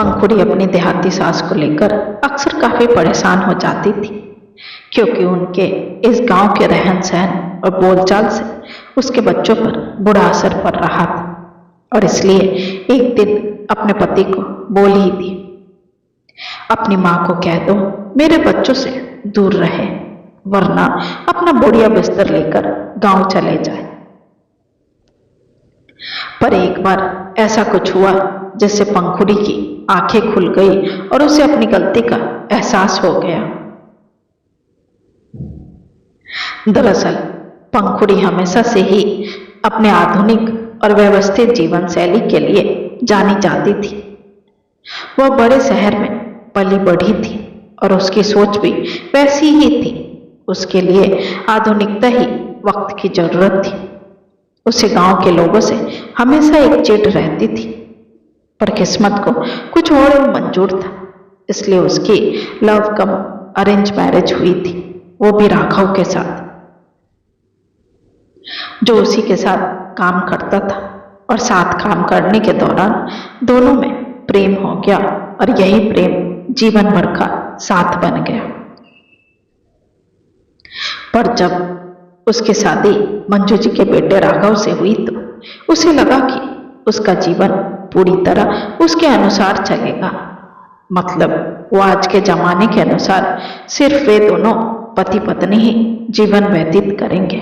पंखुड़ी अपनी देहाती सास को लेकर अक्सर काफी परेशान हो जाती थी, क्योंकि उनके इस गांव के रहन सहन और बोलचाल से उसके बच्चों पर बुरा असर पड़ रहा था। और इसलिए एक दिन अपने पति को बोल ही दी, अपनी माँ को कह दो मेरे बच्चों से दूर रहे, वरना अपना बोरिया बिस्तर लेकर गांव चले जाए। पर एक बार ऐसा कुछ हुआ जिससे पंखुड़ी की आंखें खुल गई और उसे अपनी गलती का एहसास हो गया। दरअसल पंखुड़ी हमेशा से ही अपने आधुनिक और व्यवस्थित जीवन शैली के लिए जानी जाती थी। वह बड़े शहर में पली बढ़ी थी और उसकी सोच भी वैसी ही थी। उसके लिए आधुनिकता ही वक्त की जरूरत थी। उसे गांव के लोगों से हमेशा एक चिढ़ रहती थी, पर किस्मत को कुछ और मंजूर था, इसलिए उसकी लव कम अरेंज मैरिज हुई थी, वो भी राघव के साथ, जो उसी के साथ काम करता था। और साथ काम करने के दौरान दोनों में प्रेम हो गया और यही प्रेम जीवन भर का साथ बन गया। पर जब उसकी शादी मंजू जी के बेटे राघव से हुई तो उसे लगा कि उसका जीवन पूरी तरह उसके अनुसार चलेगा। मतलब वो आज के जमाने के अनुसार सिर्फ वे दोनों पति पत्नी ही जीवन व्यतीत करेंगे।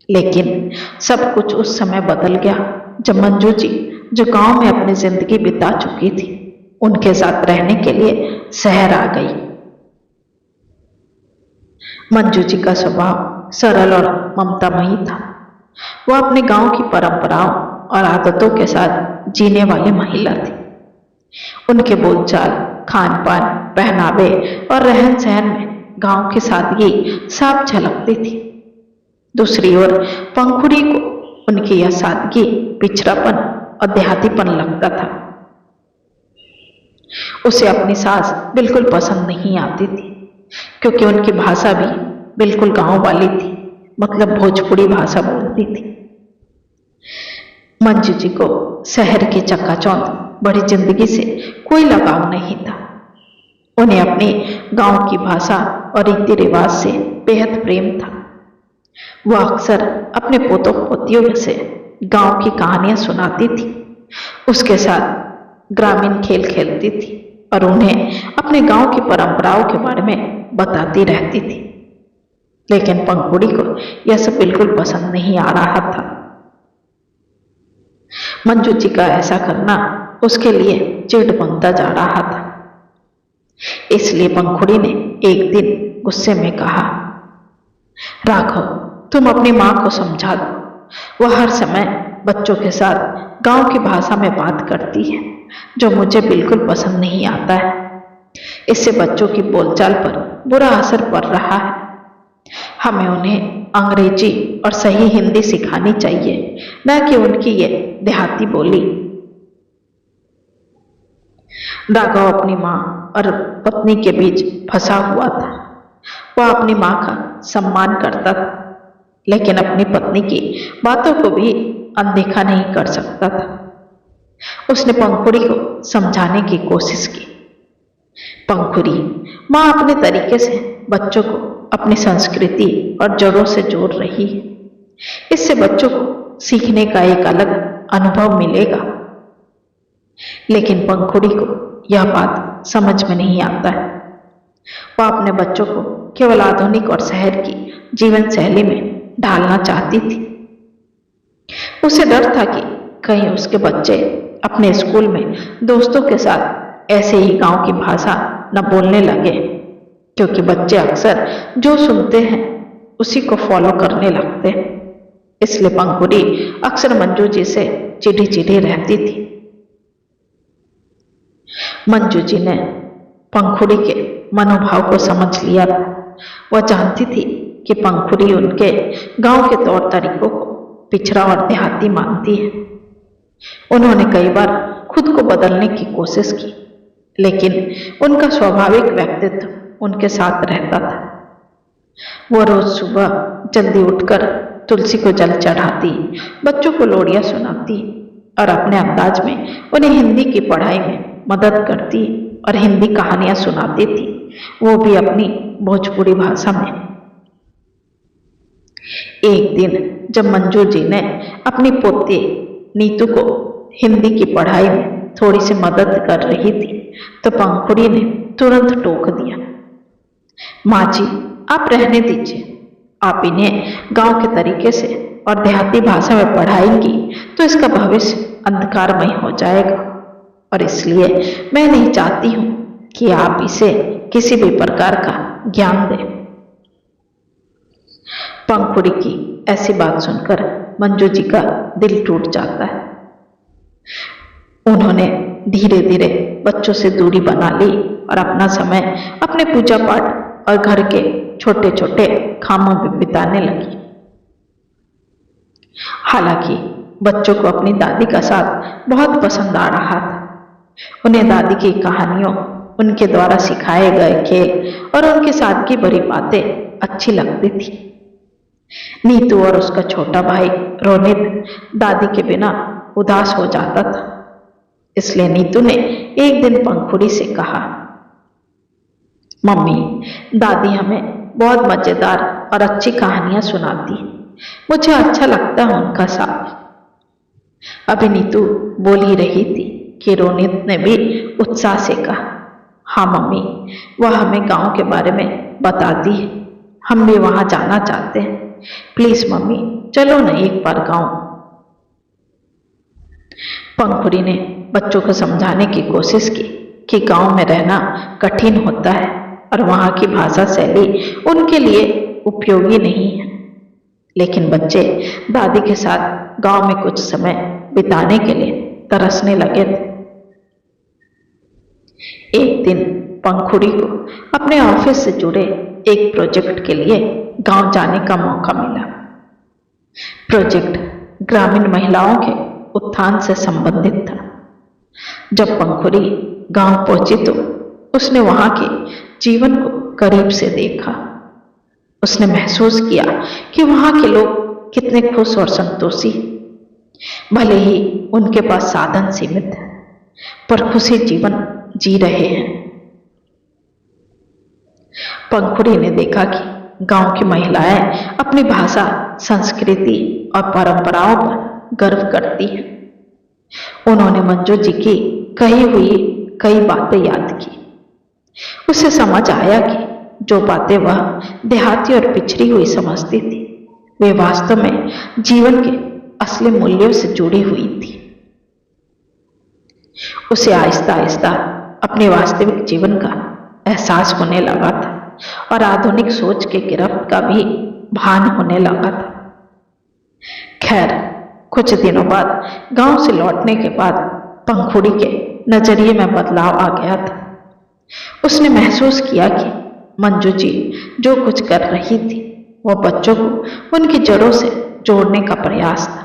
लेकिन सब कुछ उस समय बदल गया जब मंजू जी, जो गांव में अपनी जिंदगी बिता चुकी थी, उनके साथ रहने के लिए शहर आ गई। मंजू जी का स्वभाव सरल और ममतामयी था। वह अपने गांव की परंपराओं और आदतों के साथ जीने वाली महिला थी। उनके बोलचाल, खान पान, पहनावे और रहन सहन में गांव की सादगी साफ झलकती थी। दूसरी ओर पंखुड़ी को उनकी यह सादगी पिछड़ापन और देहातीपन लगता था। उसे अपनी सास बिल्कुल पसंद नहीं आती थी, क्योंकि उनकी भाषा भी बिल्कुल गांव वाली थी, मतलब भोजपुरी भाषा बोलती थी। मंजू जी को शहर की चकाचौंध बड़ी जिंदगी से कोई लगाव नहीं था। उन्हें अपने गांव की भाषा और रीति रिवाज से बेहद प्रेम था। वह अक्सर अपने पोतों पोतियों से गांव की कहानियां सुनाती थी, उसके साथ ग्रामीण खेल खेलती थी और उन्हें अपने गांव की परंपराओं के बारे में बताती रहती थी। लेकिन पंखुड़ी को यह सब बिल्कुल पसंद नहीं आ रहा था। मंजू जी का ऐसा करना उसके लिए चिढ़ बनता जा रहा था। इसलिए पंखुड़ी ने एक दिन गुस्से में कहा, राघव, तुम अपनी माँ को समझा दो। वह हर समय बच्चों के साथ गांव की भाषा में बात करती है, जो मुझे बिल्कुल पसंद नहीं आता है। इससे बच्चों की बोलचाल पर बुरा असर पड़ रहा है। हमें उन्हें अंग्रेजी और सही हिंदी सिखानी चाहिए, न कि उनकी ये देहाती बोली। राघव अपनी माँ और पत्नी के बीच फंसा हुआ था। वह अपनी माँ का सम्मान करता था, लेकिन अपनी पत्नी की बातों को भी अनदेखा नहीं कर सकता था। उसने पंखुड़ी को समझाने की कोशिश की। पंखुड़ी, माँ अपने तरीके से बच्चों को अपनी संस्कृति और जड़ों से जोड़ रही है। इससे बच्चों को सीखने का एक अलग अनुभव मिलेगा। लेकिन पंखुड़ी को यह बात समझ में नहीं आता है। वह अपने बच्चों को केवल आधुनिक और शहर की जीवन शैली में ढालना चाहती थी। उसे डर था कि कहीं उसके बच्चे अपने स्कूल में दोस्तों के साथ ऐसे ही गांव की भाषा न बोलने लगे, क्योंकि बच्चे अक्सर जो सुनते हैं उसी को फॉलो करने लगते हैं। इसलिए पंखुड़ी अक्सर मंजू जी से चिढ़ी चिढ़ी रहती थी। मंजू जी ने पंखुड़ी के मनोभाव को समझ लिया था। वह जानती थी कि पंखुड़ी उनके गांव के तौर तरीकों को पिछड़ा और देहाती मानती है। उन्होंने कई बार खुद को बदलने की कोशिश की, लेकिन उनका स्वाभाविक व्यक्तित्व उनके साथ रहता था। वो रोज सुबह जल्दी उठकर तुलसी को जल चढ़ाती, बच्चों को लोरियां सुनाती और अपने अंदाज में उन्हें हिंदी की पढ़ाई में मदद करती और हिंदी कहानियां सुनाती थी, वो भी अपनी भोजपुरी भाषा में। एक दिन जब मंजू जी ने अपनी पोती नीतू को हिंदी की पढ़ाई में थोड़ी सी मदद कर रही थी तो पंखुड़ी ने तुरंत टोक दिया, माँ जी आप रहने दीजिए, आप इन्हें गांव के तरीके से और देहाती भाषा में पढ़ाएंगी तो इसका भविष्य अंधकारमय हो जाएगा और इसलिए मैं नहीं चाहती हूं कि आप इसे किसी भी प्रकार का ज्ञान दें। पंखुड़ी की ऐसी बात सुनकर मंजू जी का दिल टूट जाता है। उन्होंने धीरे धीरे बच्चों से दूरी बना ली और अपना समय अपने पूजा पाठ और घर के छोटे छोटे कामों में बिताने लगी। हालांकि बच्चों को अपनी दादी का साथ बहुत पसंद आ रहा था। उन्हें दादी की कहानियों, उनके द्वारा सिखाए गए खेल और उनकी सादगी भरी बातें अच्छी लगती थी। नीतू और उसका छोटा भाई रोनित दादी के बिना उदास हो जाता था, इसलिए नीतू ने एक दिन पंखुड़ी से कहा, मम्मी दादी हमें बहुत मजेदार और अच्छी कहानियां सुनाती है, मुझे अच्छा लगता है उनका साथ। अभी नीतू बोल ही रही थी कि रोनित ने भी उत्साह से कहा, हाँ मम्मी वह हमें गांव के बारे में बताती है, हम भी वहां जाना चाहते हैं, प्लीज मम्मी चलो ना एक बार गांव। पंखुड़ी ने बच्चों को समझाने की कोशिश की कि गांव में रहना कठिन होता है और वहां की भाषा शैली उनके लिए उपयोगी नहीं है, लेकिन बच्चे दादी के साथ गांव में कुछ समय बिताने के लिए तरसने लगे थे। एक दिन पंखुड़ी को अपने ऑफिस से जुड़े एक प्रोजेक्ट के लिए गांव जाने का मौका मिला। प्रोजेक्ट ग्रामीण महिलाओं के उत्थान से संबंधित था। जब पंखुड़ी गांव पहुंची तो उसने वहां के जीवन को करीब से देखा। उसने महसूस किया कि वहां के लोग कितने खुश और संतोषी, भले ही उनके पास साधन सीमित है पर खुशी जीवन जी रहे हैं। पंखुड़ी ने देखा कि गांव की महिलाएं अपनी भाषा, संस्कृति और परंपराओं पर गर्व करती हैं। उन्होंने मंजू जी की कही हुई कई बातें याद की। उसे समझ आया कि जो बातें वह देहाती और पिछड़ी हुई समझती थी वे वास्तव में जीवन के असली मूल्यों से जुड़ी हुई थी। उसे आहिस्ता आहिस्ता अपने वास्तविक जीवन का एहसास होने लगा था और आधुनिक सोच के गिरफ्त का भी भान होने लगा था। खैर कुछ दिनों बाद गांव से लौटने के बाद पंखुड़ी के नजरिए में बदलाव आ गया था। उसने महसूस किया कि मंजू जी जो कुछ कर रही थी वह बच्चों को उनकी जड़ों से जोड़ने का प्रयास था।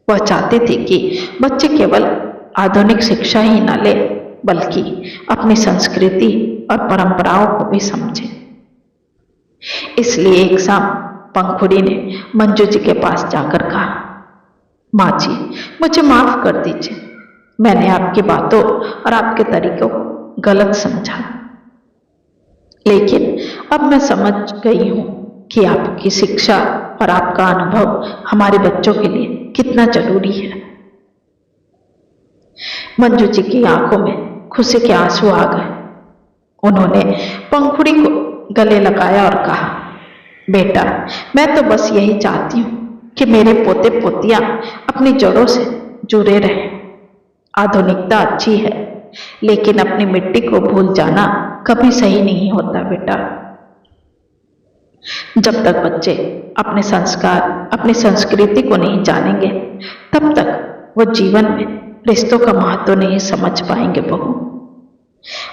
वह चाहती थी कि बच्चे केवल आधुनिक शिक्षा ही न ले बल्कि अपनी संस्कृति और परंपराओं को भी समझे। इसलिए एक शाम पंखुड़ी ने मंजू जी के पास जाकर कहा, माँ जी मुझे माफ कर दीजिए, मैंने आपकी बातों और आपके तरीकों को गलत समझा, लेकिन अब मैं समझ गई हूं कि आपकी शिक्षा और आपका अनुभव हमारे बच्चों के लिए कितना जरूरी है। मंजू जी की आंखों में खुशी के आंसू आ गए। उन्होंने पंखुड़ी को गले लगाया और कहा, बेटा मैं तो बस यही चाहती हूं कि मेरे पोते पोतियां अपनी जड़ों से जुड़े रहें। आधुनिकता अच्छी है लेकिन अपनी मिट्टी को भूल जाना कभी सही नहीं होता बेटा। जब तक बच्चे अपने संस्कार, अपनी संस्कृति को नहीं जानेंगे तब तक वो जीवन में रिश्तों का महत्व नहीं समझ पाएंगे। बहू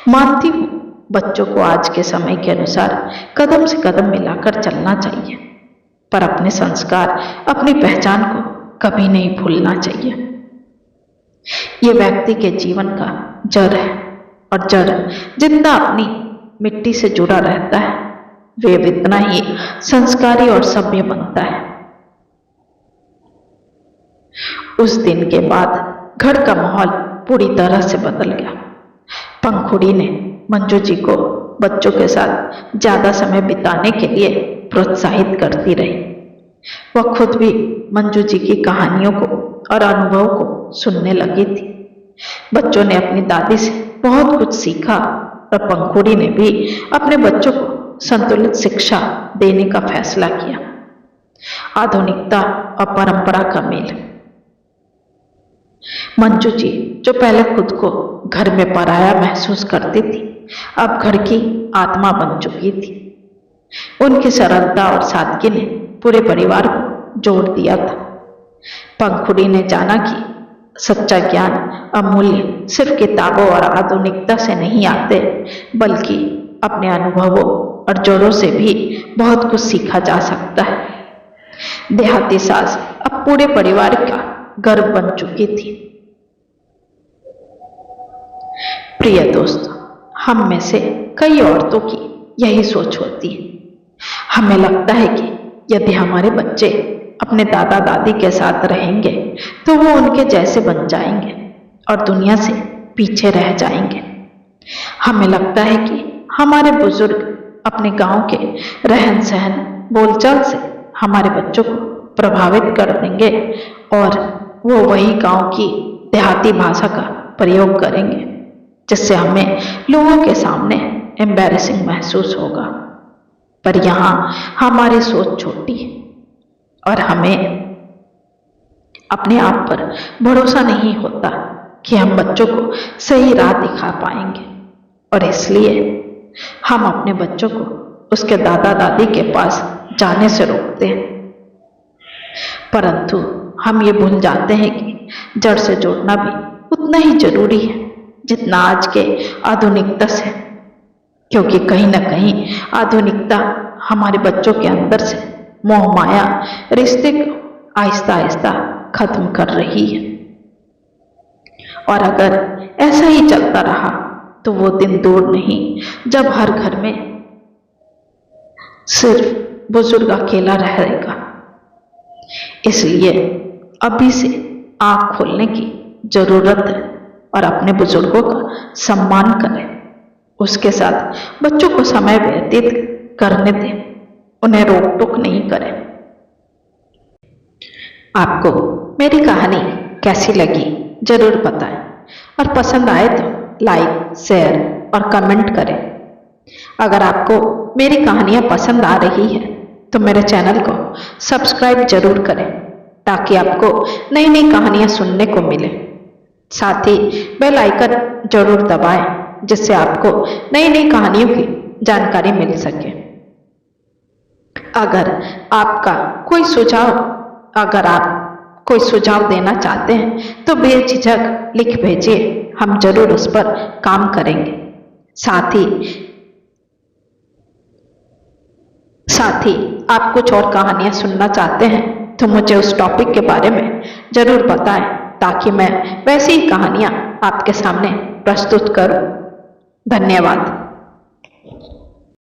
मानती हूं बच्चों को आज के समय के अनुसार कदम से कदम मिलाकर चलना चाहिए, पर अपने संस्कार, अपनी पहचान को कभी नहीं भूलना चाहिए। ये व्यक्ति के जीवन का जड़ है और जड़ जितना अपनी मिट्टी से जुड़ा रहता है वे इतना ही संस्कारी और सभ्य बनता है। उस दिन के बाद घर का माहौल पूरी तरह से बदल गया। पंखुड़ी ने मंजू जी को बच्चों के साथ ज्यादा समय बिताने के लिए प्रोत्साहित करती रही। वह खुद भी मंजू जी की कहानियों को और अनुभव को सुनने लगी थी। बच्चों ने अपनी दादी से बहुत कुछ सीखा और पंखुड़ी ने भी अपने बच्चों को संतुलित शिक्षा देने का फैसला किया। आधुनिकता और परंपरा का मेल। मंजू जी जो पहले खुद को घर में पराया महसूस करती थी, अब घर की आत्मा बन चुकी थी। उनकी सरलता और सादगी ने पूरे परिवार को जोड़ दिया था। पंखुड़ी ने जाना कि सच्चा ज्ञान अमूल्य सिर्फ किताबों और आधुनिकता से नहीं आते, बल्कि अपने अनुभवों और जोड़ों से भी बहुत कुछ सीखा जा सकता है। देहाती सास अब पूरे परिवार का गर्व बन चुकी थी। प्रिय दोस्तों, हम में से कई औरतों की यही सोच होती है। हमें लगता है कि यदि हमारे बच्चे अपने दादा दादी के साथ रहेंगे तो वो उनके जैसे बन जाएंगे और दुनिया से पीछे रह जाएंगे। हमें लगता है कि हमारे बुजुर्ग अपने गांव के रहन सहन बोलचाल से हमारे बच्चों को प्रभावित कर देंगे और वो वही गांव की देहाती भाषा का प्रयोग करेंगे, जिससे हमें लोगों के सामने एम्बैरेसिंग महसूस होगा। पर यहाँ हमारी सोच छोटी है और हमें अपने आप पर भरोसा नहीं होता कि हम बच्चों को सही राह दिखा पाएंगे, और इसलिए हम अपने बच्चों को उसके दादा दादी के पास जाने से रोकते हैं। परंतु हम ये भूल जाते हैं कि जड़ से जोड़ना भी उतना ही जरूरी है जितना आज के आधुनिकता से, क्योंकि कहीं ना कहीं आधुनिकता हमारे बच्चों के अंदर से मोह माया रिश्ते को आहिस्ता आहिस्ता खत्म कर रही है। और अगर ऐसा ही चलता रहा तो वो दिन दूर नहीं जब हर घर में सिर्फ बुजुर्ग अकेला रहेगा। इसलिए अभी से आँख खोलने की जरूरत है और अपने बुजुर्गों का सम्मान करें, उसके साथ बच्चों को समय व्यतीत करने दें, उन्हें रोक टोक नहीं करें। आपको मेरी कहानी कैसी लगी जरूर बताएं और पसंद आए तो लाइक, शेयर और कमेंट करें। अगर आपको मेरी कहानियाँ पसंद आ रही है तो मेरे चैनल को सब्सक्राइब जरूर करें ताकि आपको नई नई कहानियाँ सुनने को मिले। साथ ही बेल आइकन जरूर दबाएं जिससे आपको नई नई कहानियों की जानकारी मिल सके। अगर आप कोई सुझाव देना चाहते हैं तो बेझिझक लिख भेजिए, हम जरूर उस पर काम करेंगे। साथ ही आप कुछ और कहानियां सुनना चाहते हैं तो मुझे उस टॉपिक के बारे में जरूर बताएं ताकि मैं वैसी ही कहानियां आपके सामने प्रस्तुत करूं। धन्यवाद।